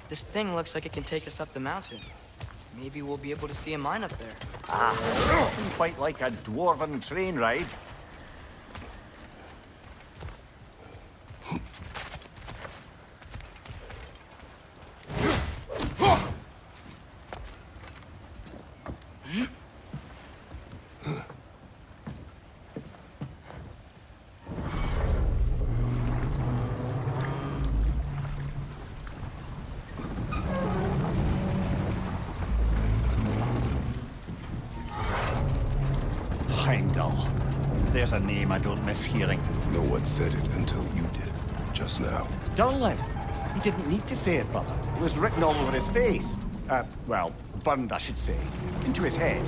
This thing looks like it can take us up the mountain. Maybe we'll be able to see a mine up there. Nothing quite like a dwarven train ride. Heimdall. There's a name I don't miss hearing. No one said it until you did, just now. Durlin. He didn't need to say it, brother. It was written all over his face. Well, burned, I should say. Into his head.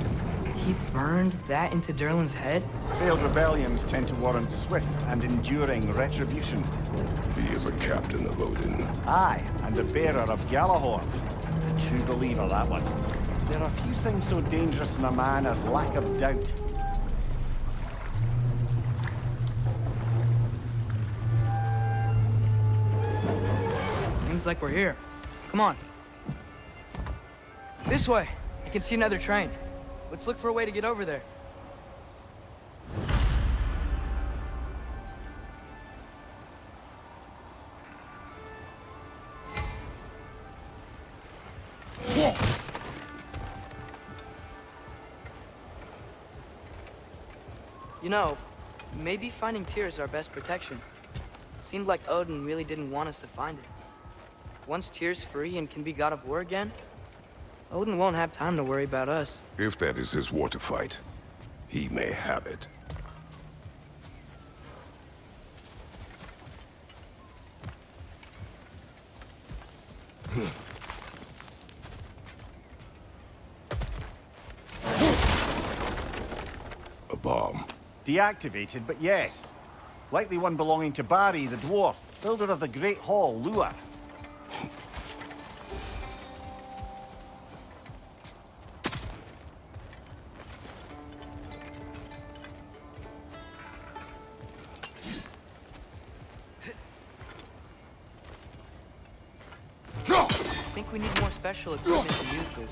He burned that into Durlin's head? Failed rebellions tend to warrant swift and enduring retribution. He is a captain of Odin. Aye, and the bearer of Gjallarhorn. A true believer, that one. There are few things so dangerous in a man as lack of doubt. Seems like we're here. Come on. This way. I can see another train. Let's look for a way to get over there. You know, maybe finding Tyr is our best protection. Seemed like Odin really didn't want us to find it. Once Tyr's free and can be god of war again, Odin won't have time to worry about us. If that is his war to fight, he may have it. A bomb. Deactivated, but yes. Likely one belonging to Barry, the dwarf, builder of the Great Hall, Lua. I think we need more special equipment to use this.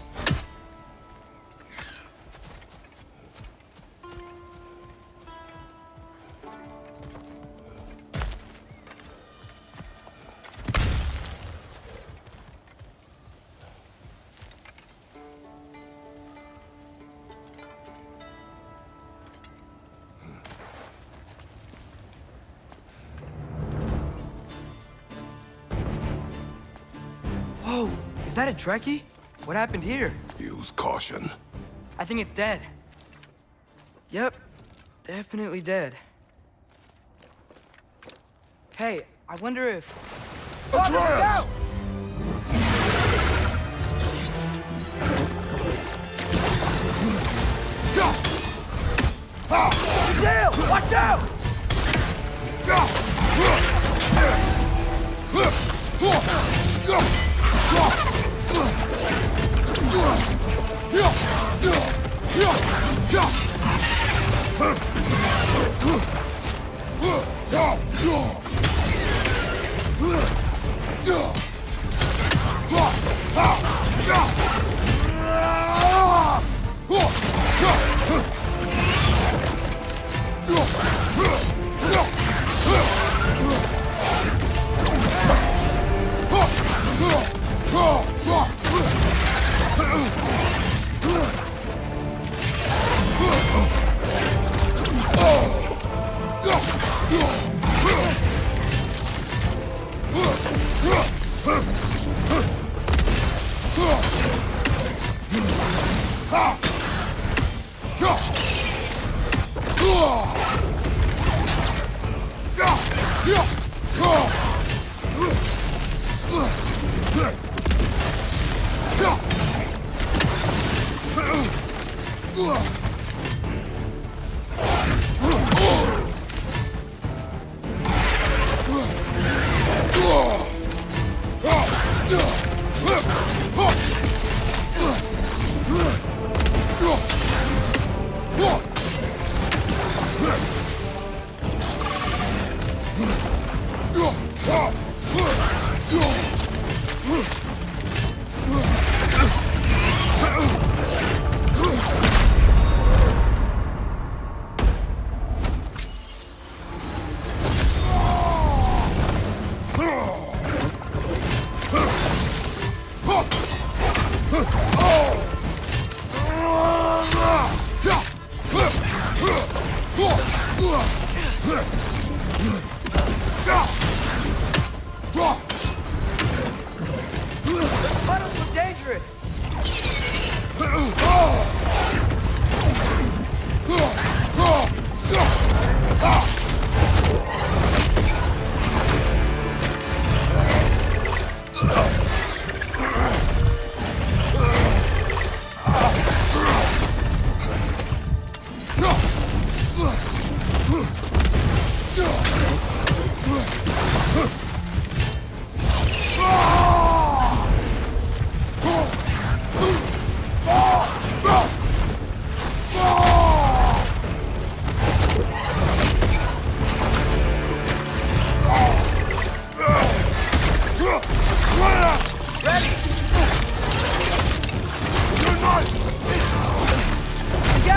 Whoa! Is that a Trekkie? What happened here? Use caution. I think it's dead. Yep. Definitely dead. Hey, I wonder if... Atreus! Deal! Watch out!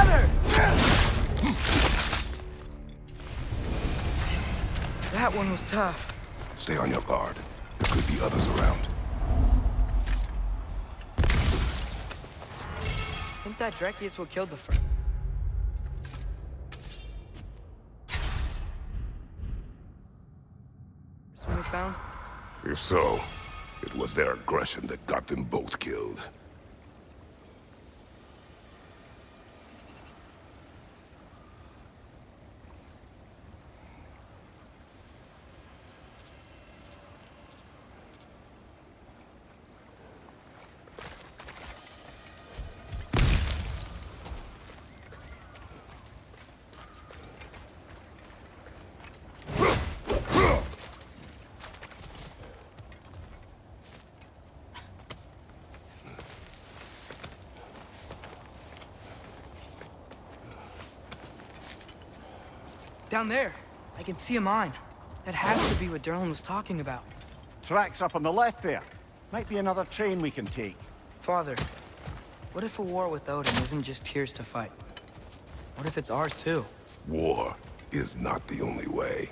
together! That one was tough. Stay on your guard. There could be others around. I think that Dreki is what killed the first. One we found? If so, it was their aggression that got them both killed. Down there. I can see a mine. That has to be what Derlin was talking about. Tracks up on the left there. Might be another train we can take. Father, what if a war with Odin isn't just Tears to fight? What if it's ours too? War is not the only way.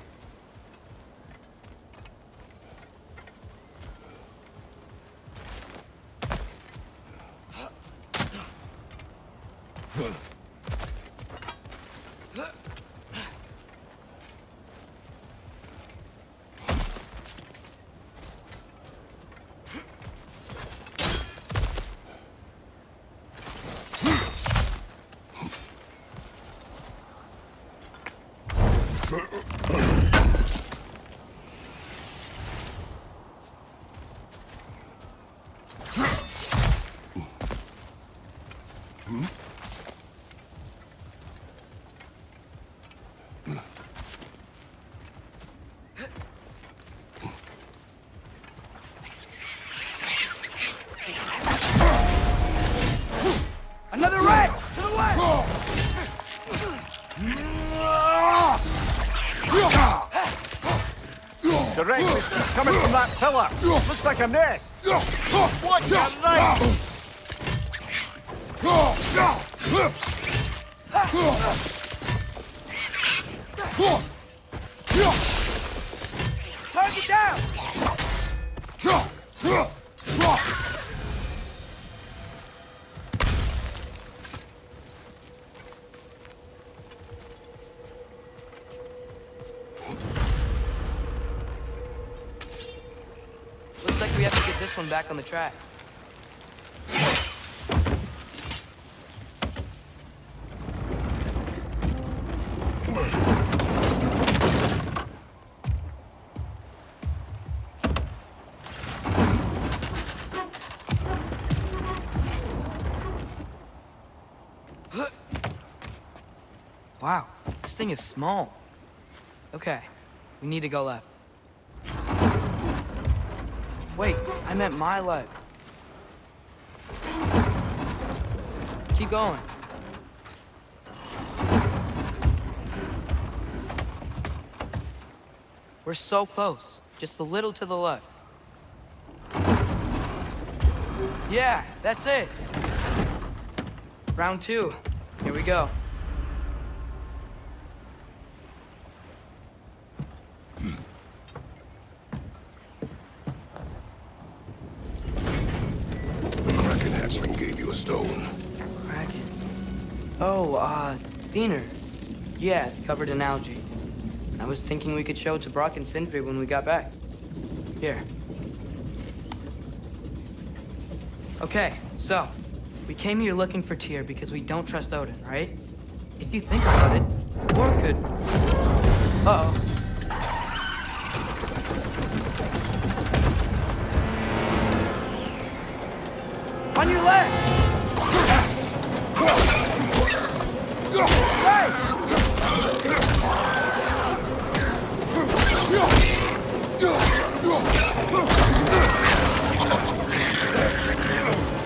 Another red! To the west! The red mist keeps coming from that pillar. Looks like a nest. What the right? Target down! Looks like we have to get this one back on the tracks. Wow, this thing is small. Okay, we need to go left. Wait, I meant my left. Keep going. We're so close. Just a little to the left. Yeah, that's it. Round 2. Here we go. Gave you a stone. Kraken. Oh, Diener. Yeah, it's covered in algae. I was thinking we could show it to Brock and Sindri when we got back. Here. Okay, so, we came here looking for Tyr because we don't trust Odin, right? If you think about it, war could... Uh-oh. On your left! Right!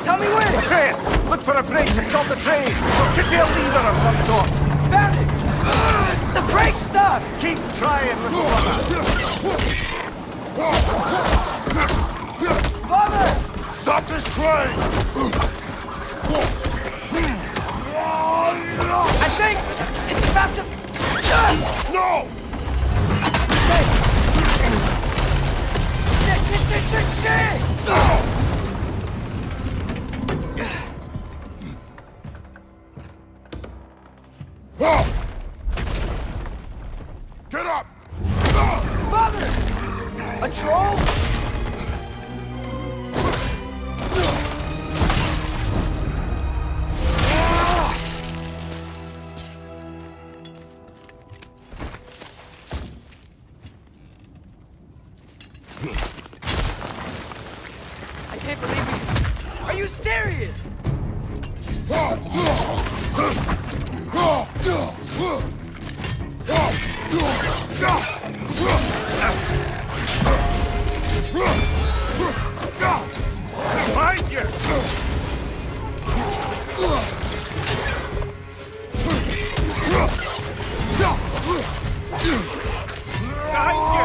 Tell me when! Atreus, look for a brake to stop the train. There should be a lever of some sort. Found it! The brake's stuck! Keep trying, little brother. Father! Stop this train! control? I can't believe we... Are you serious? Behind you!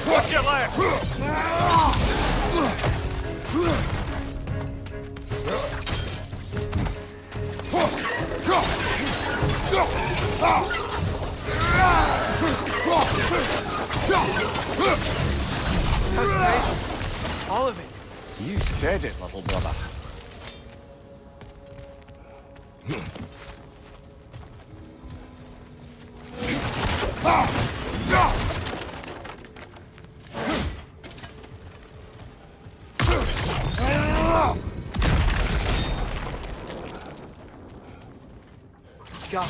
Watch your left! All of it. You said it, little brother. Go.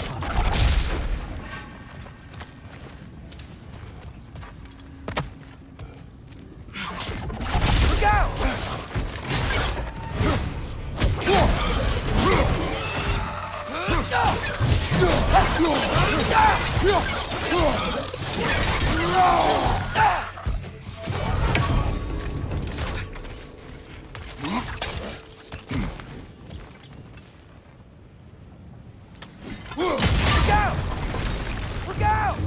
Look out! Look out!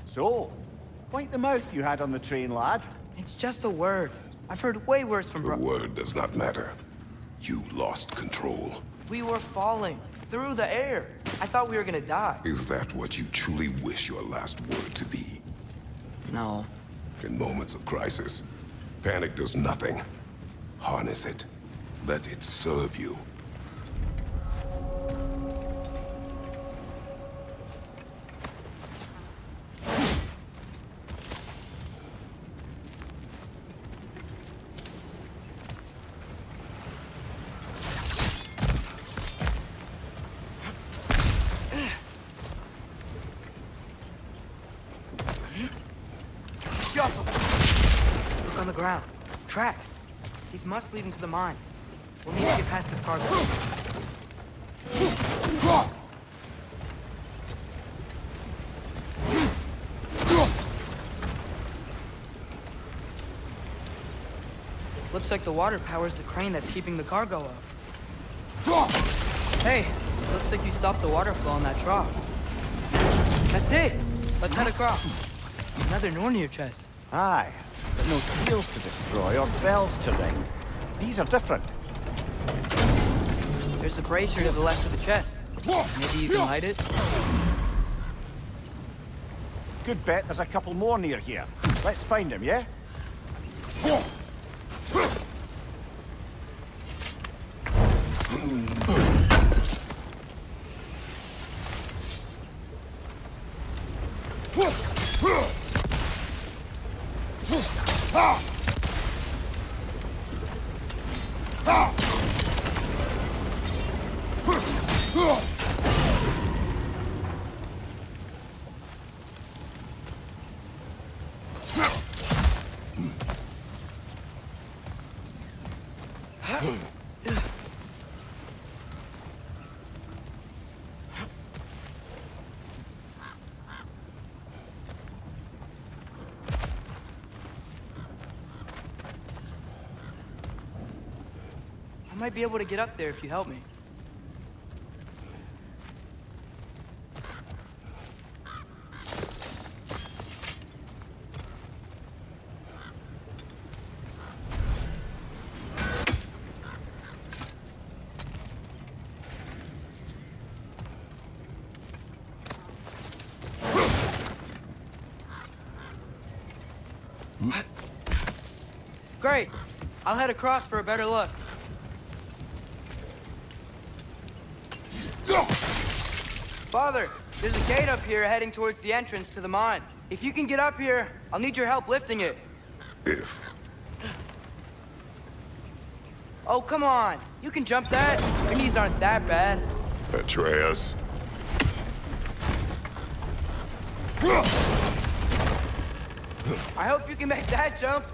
So, wipe the mouth you had on the train, lad. It's just a word. I've heard way worse from The word does not matter. You lost control. We were falling through the air. I thought we were gonna die. Is that what you truly wish your last word to be? No. In moments of crisis, panic does nothing. Harness it. Let it serve you. Look on the ground. Tracks. These must lead into the mine. We'll need to get past this cargo. Looks like the water powers the crane that's keeping the cargo up. Hey, looks like you stopped the water flow on that trough. That's it. Let's head across. Another Nornir chest. Aye, but no seals to destroy or bells to ring. These are different. There's a brazier to the left of the chest. Maybe you can light it? Good bet there's a couple more near here. Let's find them, yeah? I might be able to get up there if you help me. Great. I'll head across for a better look. Father, there's a gate up here heading towards the entrance to the mine. If you can get up here, I'll need your help lifting it. If. Oh, come on. You can jump that. Your knees aren't that bad. Atreus. I hope you can make that jump.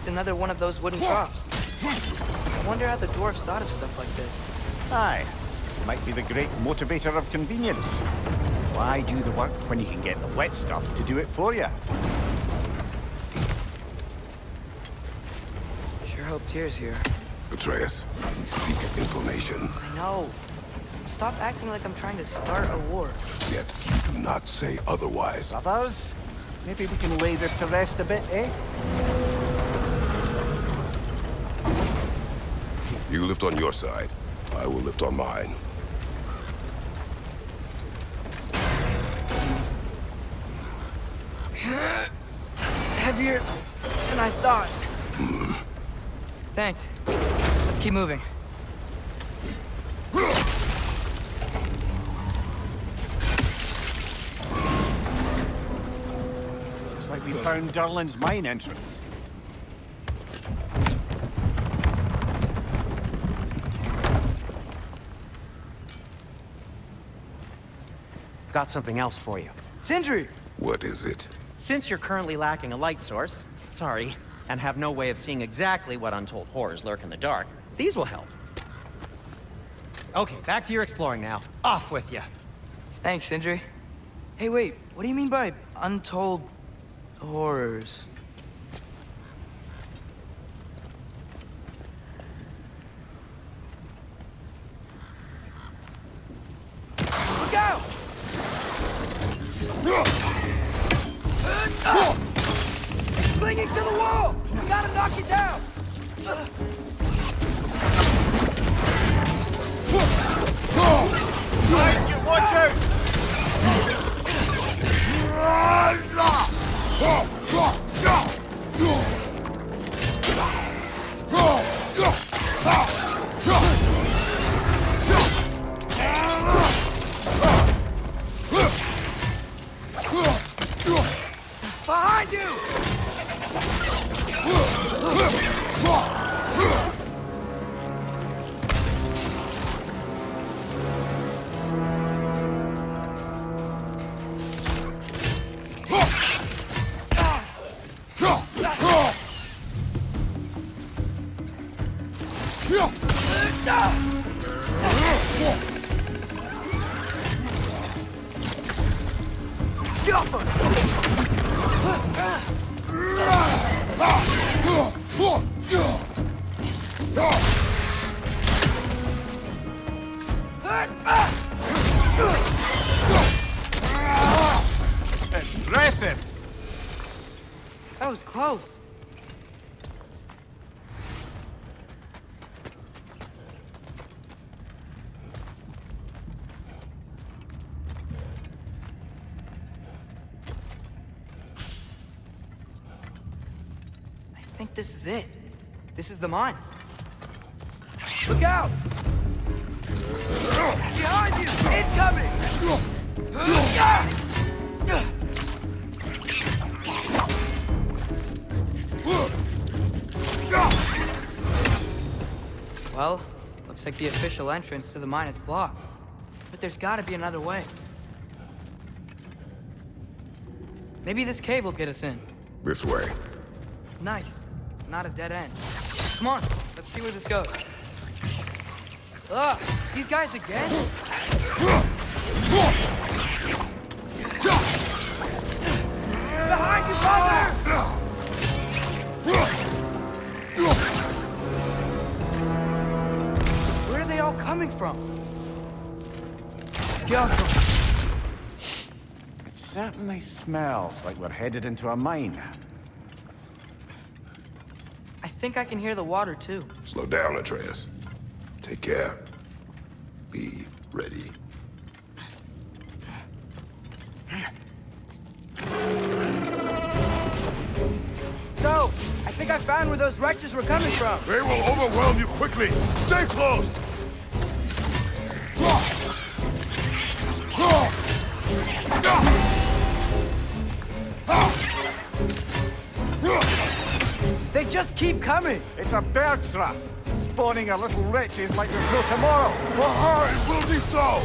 Another one of those wooden troughs. I wonder how the dwarves thought of stuff like this. Aye. Might be the great motivator of convenience. Why do the work when you can get the wet stuff to do it for you? Sure hope Tyr's here. Atreus, we seek information. I know. Stop acting like I'm trying to start a war. Yet you do not say otherwise. Brothers, maybe we can lay this to rest a bit, eh? You lift on your side. I will lift on mine. Heavier than I thought. Thanks. Let's keep moving. Looks like we found Durlin's mine entrance. Got something else for you. Sindri! What is it? Since you're currently lacking a light source, sorry, and have no way of seeing exactly what untold horrors lurk in the dark, these will help. Okay, back to your exploring now. Off with you. Thanks, Sindri. Hey, wait. What do you mean by untold horrors? Look out! Clinging to the wall! We gotta knock it down! Watch Behind you! Impressive! That was close. I think this is it. This is the mine. Look out! Behind you! Incoming! Well, looks like the official entrance to the mine is blocked. But there's gotta be another way. Maybe this cave will get us in. This way. Nice. Not a dead end. Come on, let's see where this goes. Ugh, these guys again? Behind you, father! Where are they all coming from? It certainly smells like we're headed into a mine. I think I can hear the water, too. Slow down, Atreus. Take care. Be ready. So, I think I found where those wretches were coming from. They will overwhelm you quickly. Stay close! They just keep coming. It's a bird trap, spawning our little wretches like there's no tomorrow. It will be so!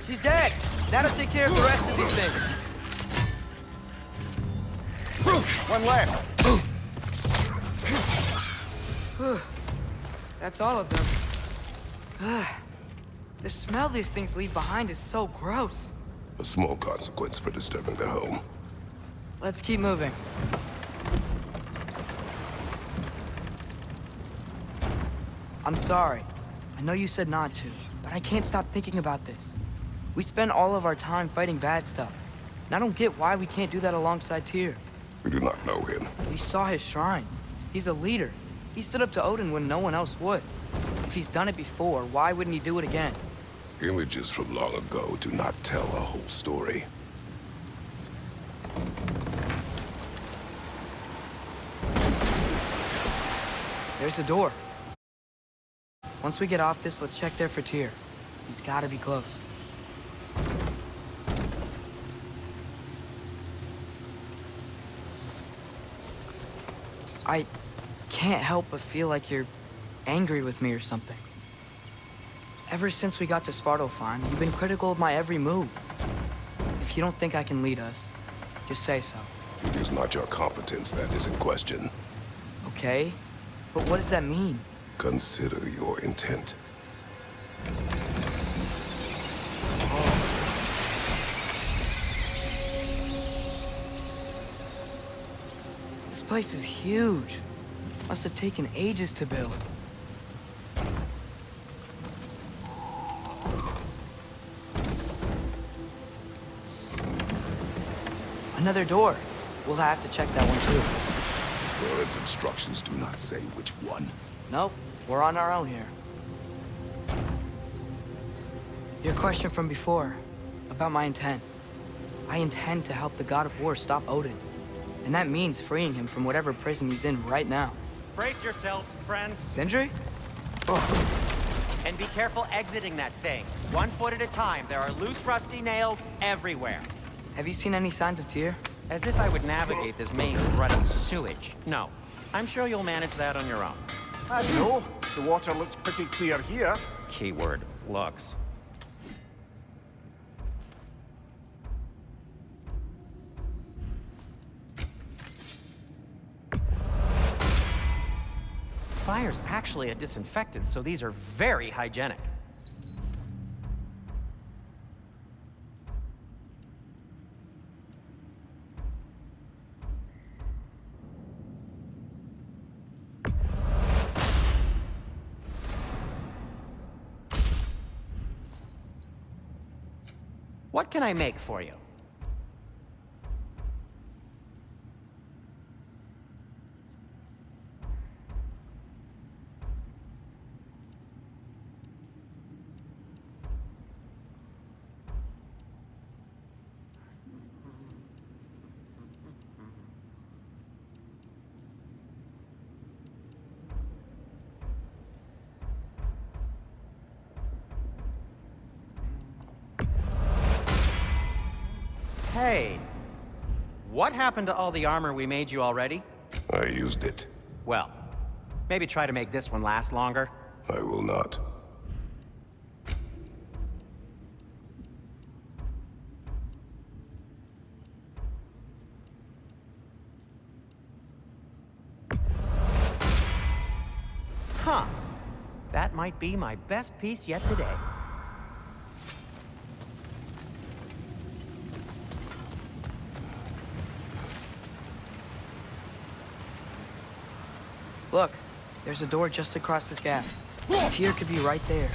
She's dead. That'll take care of the rest of these things. One left. That's all of them. The smell these things leave behind is so gross. A small consequence for disturbing their home. Let's keep moving. I'm sorry. I know you said not to, but I can't stop thinking about this. We spend all of our time fighting bad stuff. And I don't get why we can't do that alongside Tyr. We do not know him. We saw his shrines. He's a leader. He stood up to Odin when no one else would. If he's done it before, why wouldn't he do it again? Images from long ago do not tell a whole story. There's a door. Once we get off this, let's check there for Tyr. He's gotta be close. I can't help but feel like you're angry with me or something. Ever since we got to Svartalfheim, you've been critical of my every move. If you don't think I can lead us, just say so. It is not your competence that is in question. Okay, but what does that mean? Consider your intent. This place is huge. Must have taken ages to build. Another door. We'll have to check that one too. Bird's instructions do not say which one. Nope, we're on our own here. Your question from before, about my intent. I intend to help the God of War stop Odin. And that means freeing him from whatever prison he's in right now. Brace yourselves, friends. Sindri? And be careful exiting that thing. 1 foot at a time. There are loose, rusty nails everywhere. Have you seen any signs of Tyr? As if I would navigate this maze of running sewage. No. I'm sure you'll manage that on your own. I don't know. The water looks pretty clear here. Keyword, looks. Fire's actually a disinfectant, so these are very hygienic. What can I make for you? Hey, what happened to all the armor we made you already? I used it. Well, maybe try to make this one last longer. I will not. Huh. That might be my best piece yet today. Look, there's a door just across this gap. Tyr could be right there.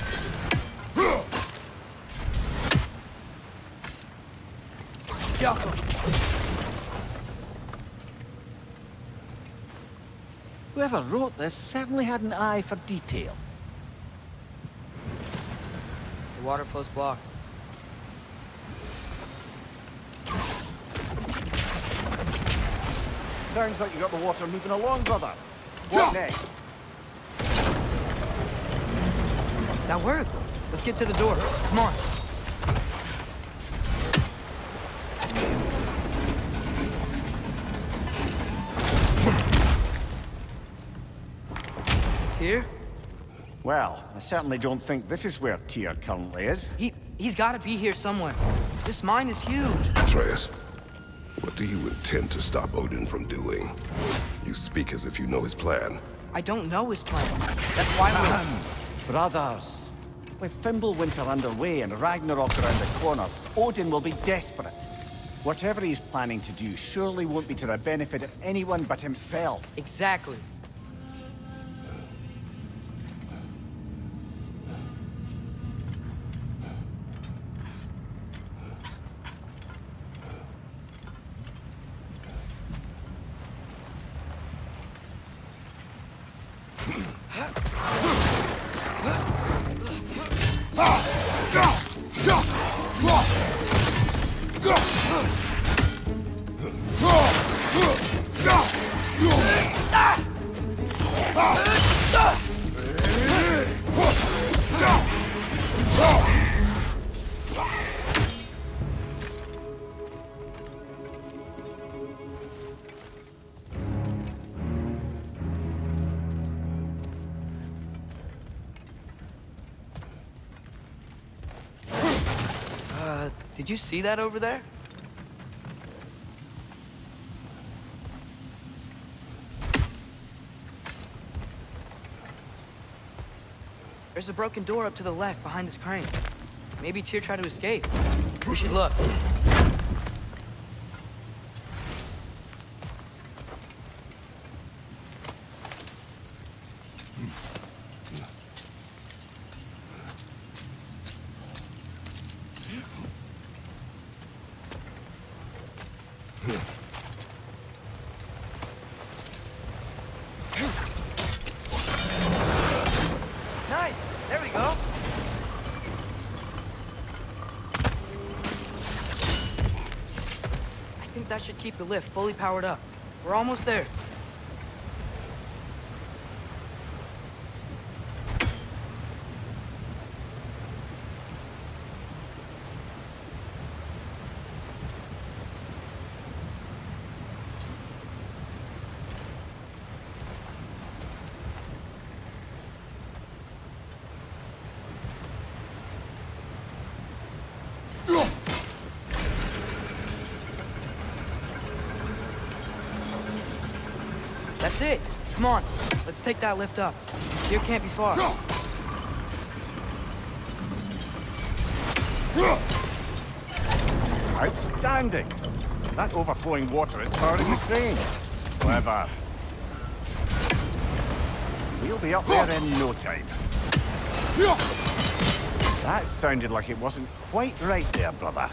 Whoever wrote this certainly had an eye for detail. The water flow's blocked. Sounds like you got the water moving along, brother. What next? That worked. Let's get to the door. Come on. Tyr? Well, I certainly don't think this is where Tyr currently is. He's got to be here somewhere. This mine is huge. Atreus, what do you intend to stop Odin from doing? You speak as if you know his plan. I don't know his plan. That's why Brothers, with Fimbulwinter underway and Ragnarok around the corner, Odin will be desperate. Whatever he's planning to do surely won't be to the benefit of anyone but himself. Exactly. Did you see that over there? There's a broken door up to the left behind this crane. Maybe Tyr tried to escape. We should look. Nice! There we go! I think that should keep the lift fully powered up. We're almost there. That's it. Come on. Let's take that lift up. Tyr can't be far. Outstanding! That overflowing water is powering the crane. Clever. We'll be up there in no time. That sounded like it wasn't quite right there, brother.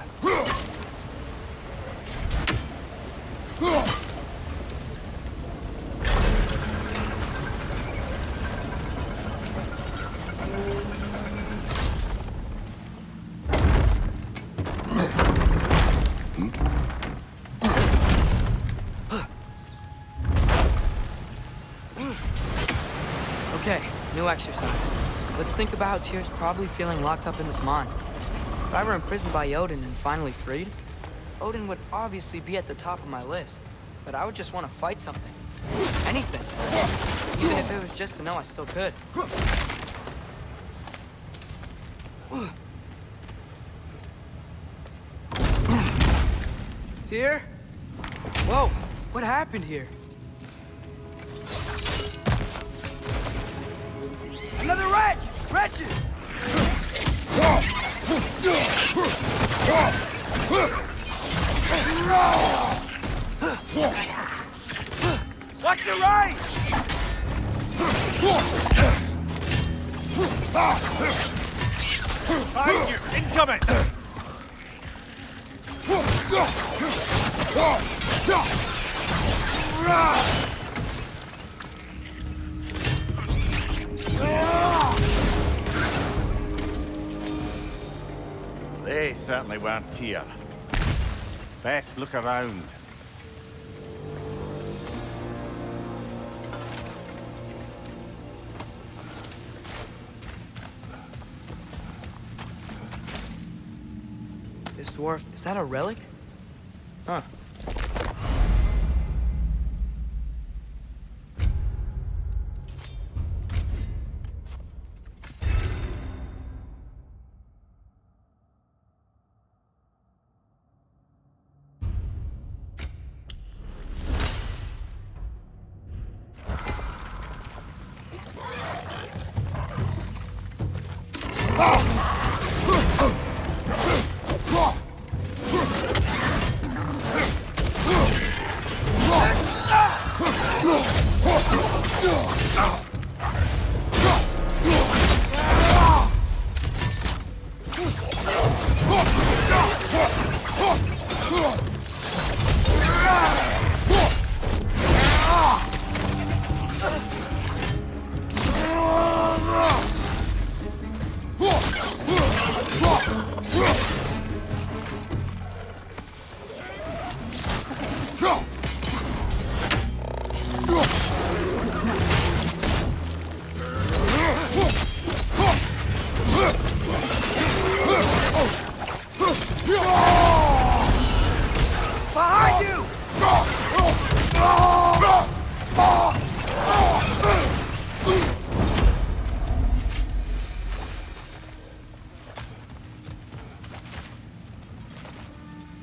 Okay, new exercise. Let's think about how Tyr's probably feeling locked up in this mine. If I were imprisoned by Odin and finally freed, Odin would obviously be at the top of my list. But I would just want to fight something. Anything. Even if it was just to know I still could. Tyr? Whoa, what happened here? Another wretch! Wretches! Watch your right! Behind you! Incoming! They certainly weren't Tyr. Best look around. This dwarf, is that a relic? Huh. Behind you!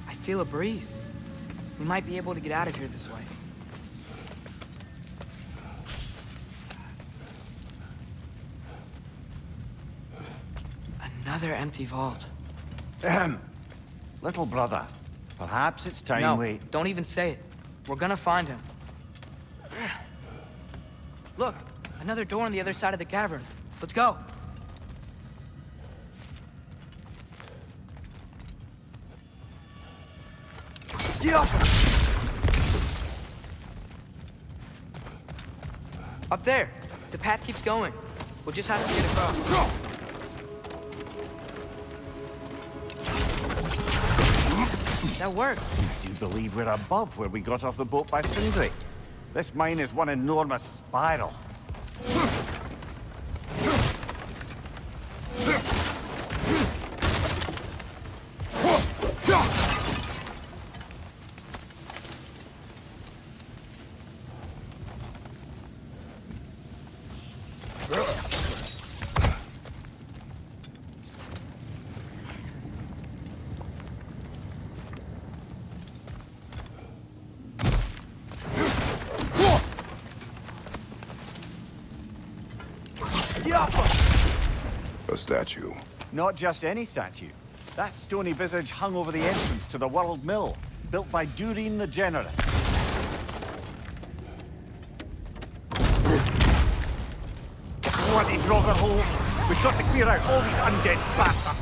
I feel a breeze. We might be able to get out of here this way. Another empty vault. Ahem. Little brother, perhaps it's time No, we... don't even say it. We're gonna find him. Look, another door on the other side of the cavern. Let's go. Yeah. Up there. The path keeps going. We'll just have to get across. That worked. I do believe we're above where we got off the boat by Sindri. This mine is one enormous spiral. A statue. Not just any statue. That stony visage hung over the entrance to the World Mill, built by Durin the Generous. Bloody Draugr holes! We've got to clear out all these undead bastards!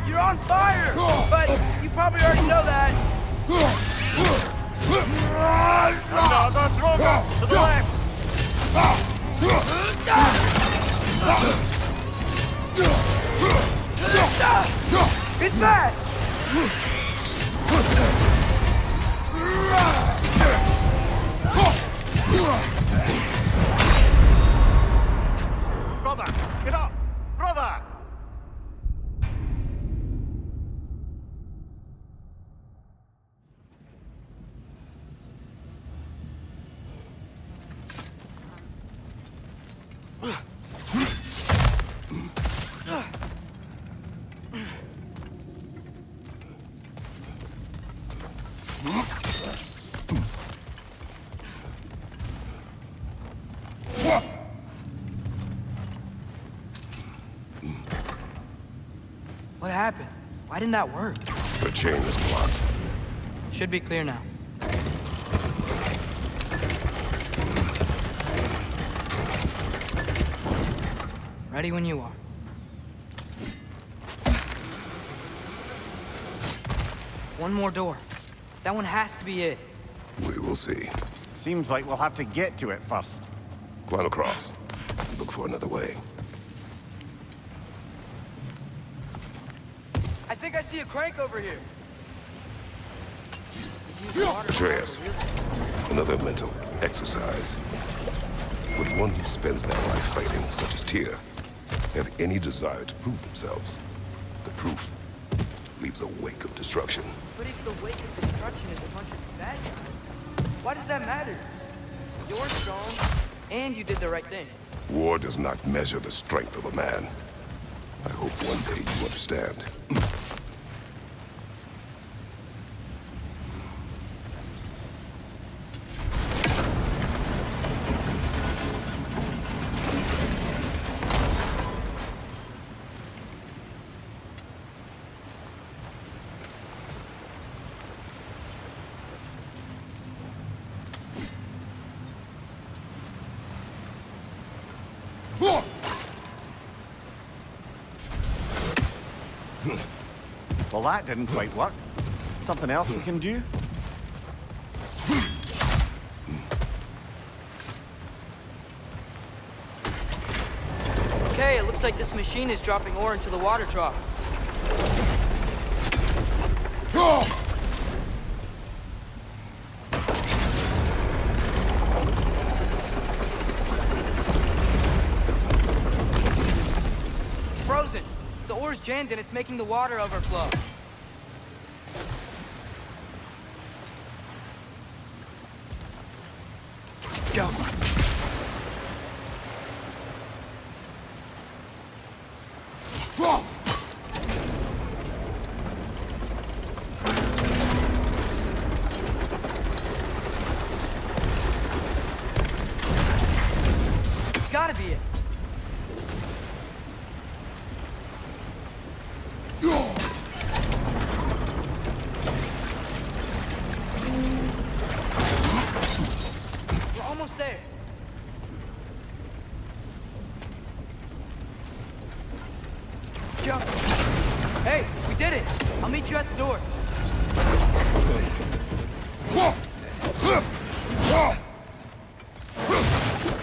You're on fire! But you probably already know that. Another Draugr! To the left! It's bad! Brother! Get up! Brother! What happened? Why didn't that work? The chain is blocked. Should be clear now. Ready when you are. One more door. That one has to be it. We will see. Seems like we'll have to get to it first. Climb across. Look for another way. I think I see a crank over here. Atreus, another mental exercise. Would one who spends their life fighting, such as Tyr, have any desire to prove themselves? The proof leaves a wake of destruction. But if the wake of destruction is a bunch of bad guys, why does that matter? You're strong, and you did the right thing. War does not measure the strength of a man. I hope one day you understand. Well, that didn't quite work. Something else we can do? Okay, it looks like this machine is dropping ore into the water trough. It's frozen. The ore's jammed and it's making the water overflow. Go. Gotta be it.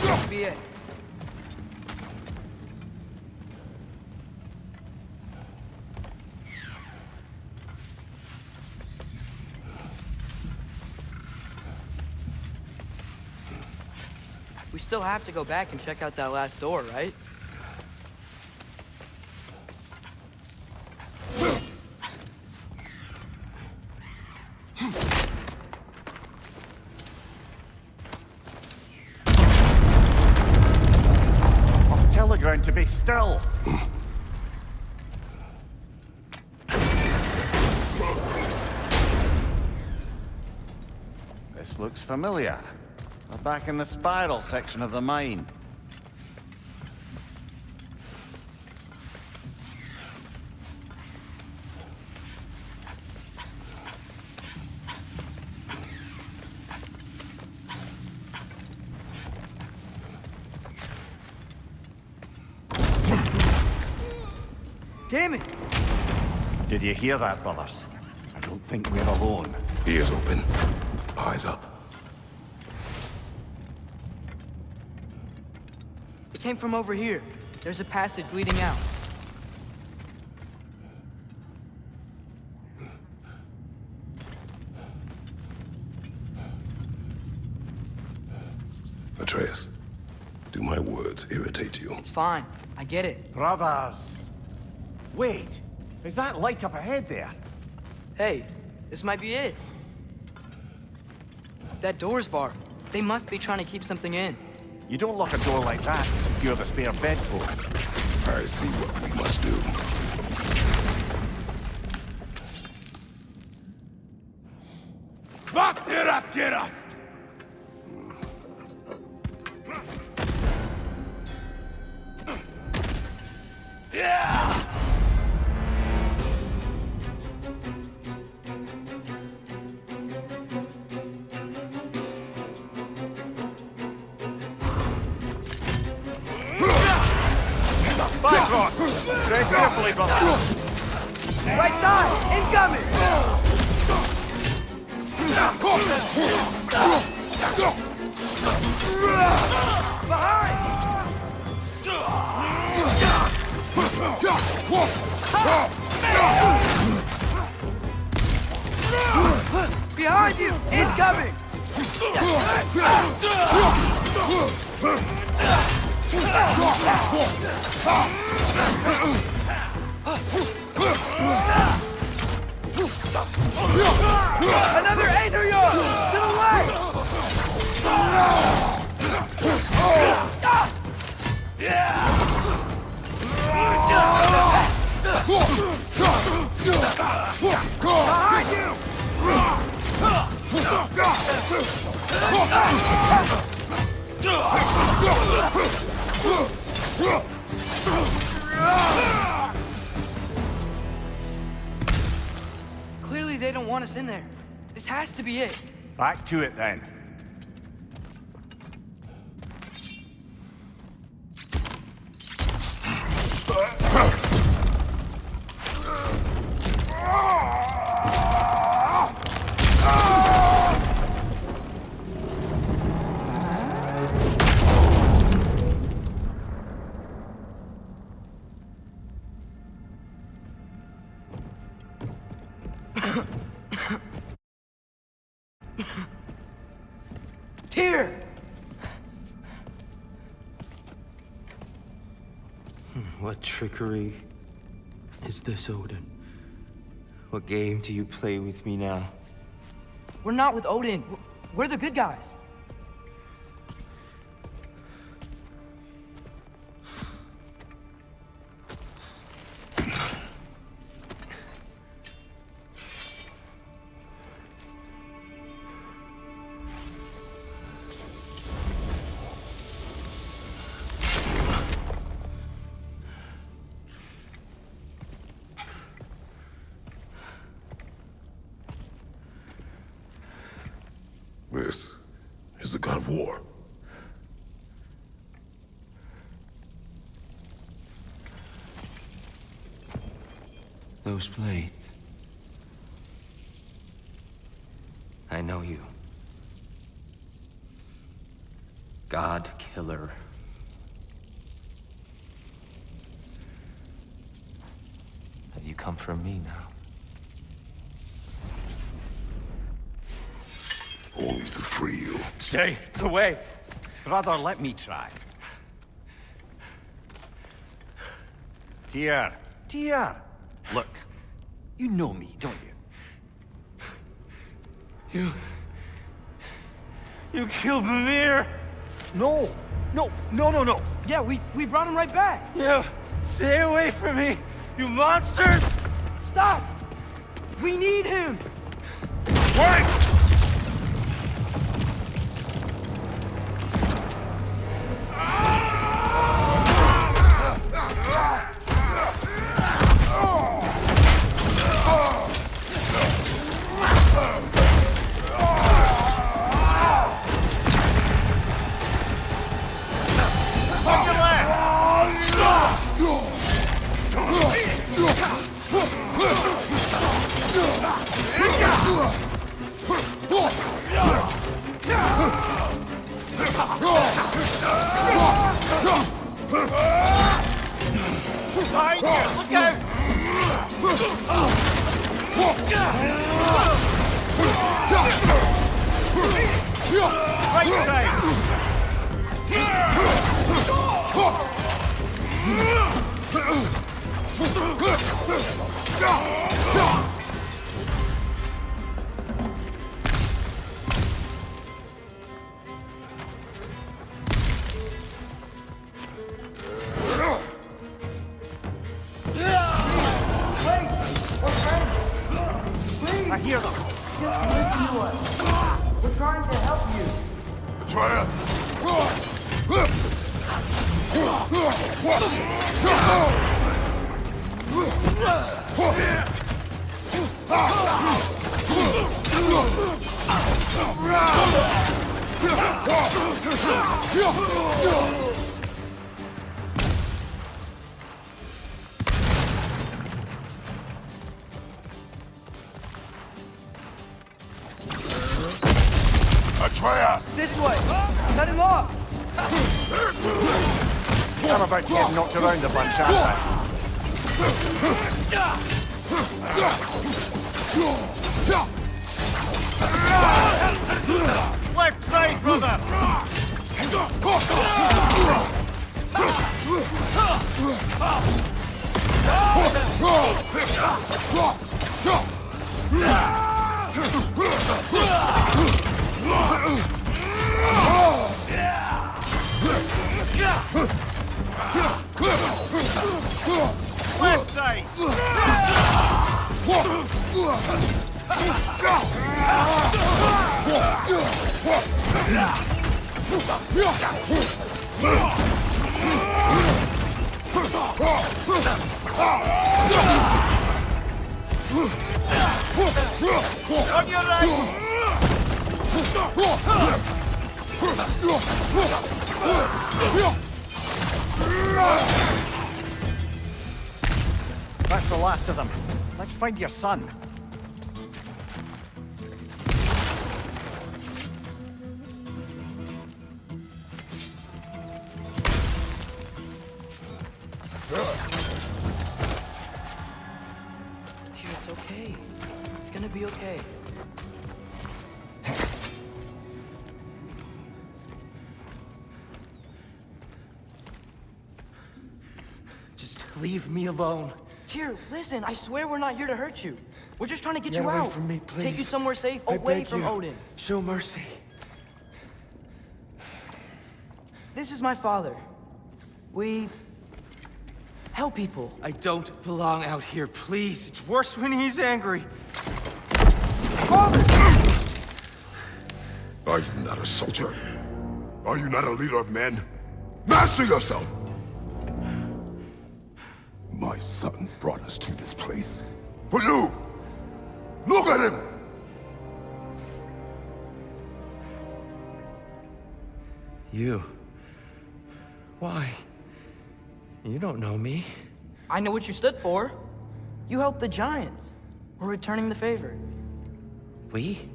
Must be it. We still have to go back and check out that last door, right? Tell the ground to be still. This looks familiar. We're back in the spiral section of the mine. Damn it! Did you hear that, brothers? I don't think we're alone. Ears open, eyes up. It came from over here. There's a passage leading out. Atreus, do my words irritate you? It's fine. I get it. Brothers! Wait! Is that light up ahead there? Hey, this might be it. That door's barred. They must be trying to keep something in. You don't lock a door like that to secure the spare bedposts. I see what we must do. Wat ihr abgerast! Bifrost! Tread carefully, brother! Right side! Incoming! Behind you! Incoming! Another Adrian! To the right! Behind you! Clearly they don't want us in there. This has to be it. Back to it then. Tyr! What trickery is this, Odin? What game do you play with me now? We're not with Odin. We're the good guys. This is the god of war. Those blades. I know you. God killer. Have you come for me now? Only to free you. Stay away. Brother, let me try. Tyr. Tyr! Look, you know me, don't you? You killed Mimir! No! No! No, no, no! Yeah, we brought him right back. You stay away from me, you monsters! Stop! We need him! Wait! I hear them. We're trying to help you. Atreus! This way! Cut him off! I'm about to get knocked around a bunch, aren't I? Left side, brother! Left side! On your right! That's the last of them. Let's find your son. Dear, it's okay. It's gonna be okay. Just leave me alone. Tyr, listen, I swear we're not here to hurt you. We're just trying to get Get you away out. from me, Take you please. somewhere safe, I away beg from you. Odin. Show mercy. This is my father. We help people. I don't belong out here, please. It's worse when he's angry. Father! Are you not a soldier? Are you not a leader of men? Master yourself! My son brought us to this place. For you! Look at him! You. Why? You don't know me. I know what you stood for. You helped the Giants. We're returning the favor. We?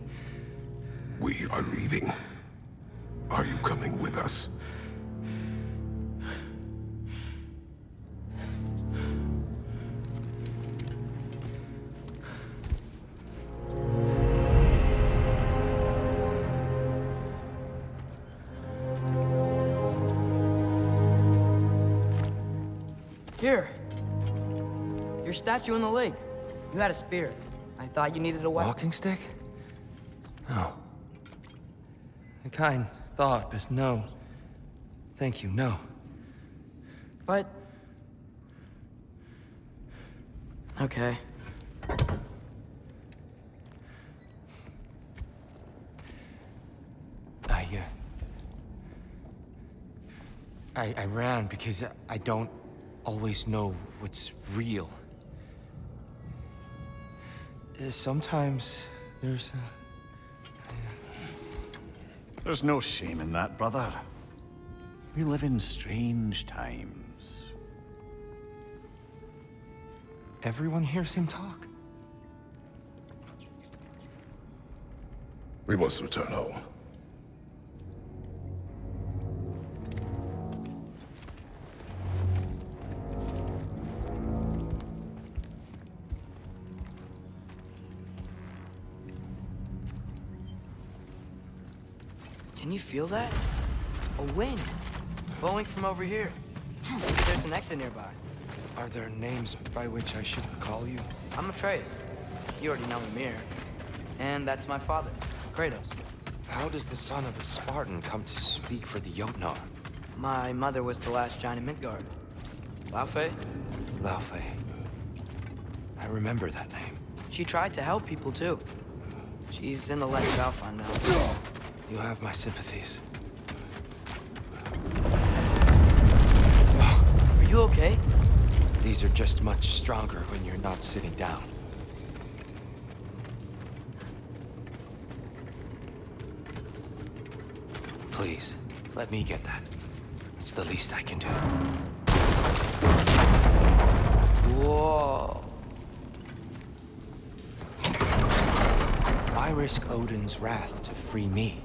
We are leaving. Are you coming with us? Here. Your statue in the lake. You had a spear. I thought you needed a weapon. Walking stick? No. A kind thought, but no. Thank you, no. But... Okay. I ran because I don't always know what's real. Sometimes there's There's no shame in that, brother. We live in strange times. Everyone hears him talk. We must return home. Can you feel that? A wind. Blowing from over here. Maybe there's an exit nearby. Are there names by which I should call you? I'm Atreus. You already know me, Mir. And that's my father, Kratos. How does the son of a Spartan come to speak for the Jotnar? My mother was the last giant in Midgard. Laufey? Laufey. I remember that name. She tried to help people, too. She's in the Lake Valfheim now. You have my sympathies. Are you okay? These are just much stronger when you're not sitting down. Please, let me get that. It's the least I can do. Whoa. Why risk Odin's wrath to free me?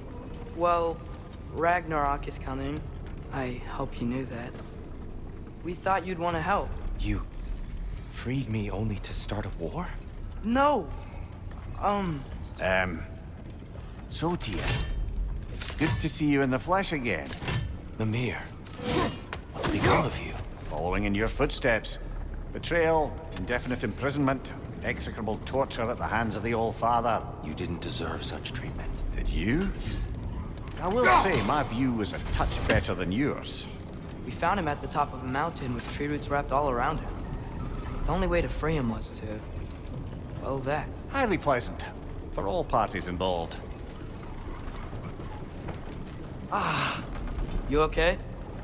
Well, Ragnarok is coming. I hope you knew that. We thought you'd want to help. You freed me only to start a war? No! So, Tia, it's good to see you in the flesh again. Mimir, what's become of you? Following in your footsteps. Betrayal, indefinite imprisonment, execrable torture at the hands of the Old Father. You didn't deserve such treatment. Did you? I will say, my view was a touch better than yours. We found him at the top of a mountain with tree roots wrapped all around him. The only way to free him was to... well, that. Highly pleasant. For all parties involved. You okay?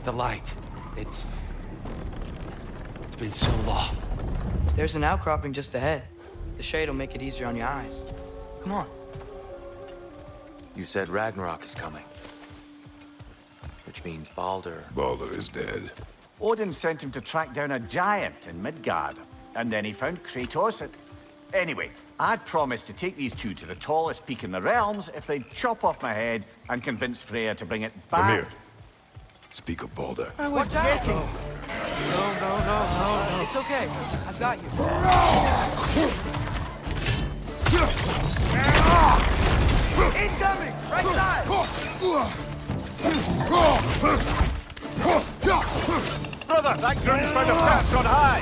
The light. It's been so long. There's an outcropping just ahead. The shade will make it easier on your eyes. Come on. You said Ragnarok is coming. Which means Baldur. Baldur is dead. Odin sent him to track down a giant in Midgard, and then he found Kratos. Anyway, I'd promised to take these two to the tallest peak in the realms if they'd chop off my head and convince Freya to bring it back. Mimir, speak of Baldur. I was Watch out! getting... No. It's okay. I've got you. Incoming! Right side! Brother, that gun is found a patch on high!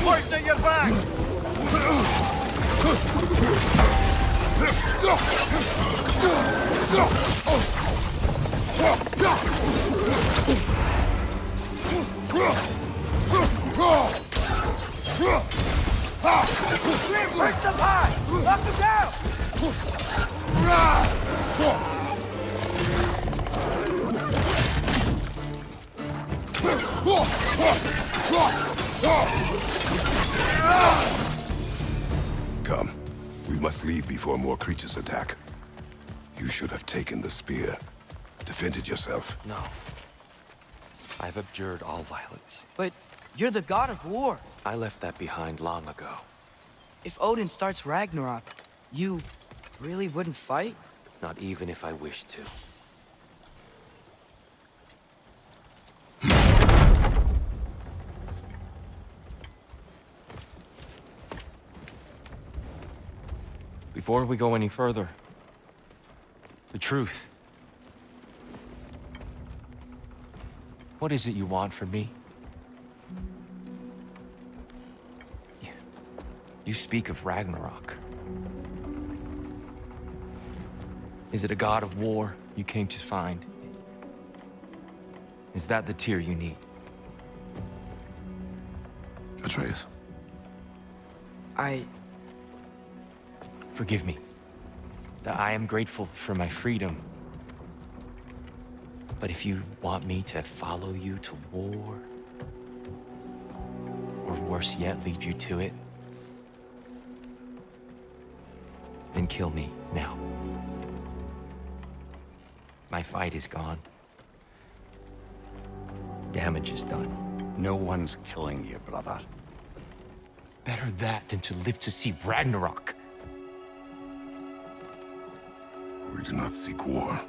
Pointing your back! must leave before more creatures attack. You should have taken the spear. Defended yourself. No. I've abjured all violence. But you're the god of war. I left that behind long ago. If Odin starts Ragnarok, you really wouldn't fight? Not even if I wished to. Before we go any further, the truth. What is it you want from me? You speak of Ragnarok. Is it a god of war you came to find? Is that the tear you need? Atreus. Forgive me. I am grateful for my freedom. But if you want me to follow you to war, or worse yet, lead you to it, then kill me now. My fight is gone. Damage is done. No one's killing you, brother. Better that than to live to see Ragnarok. We do not seek war.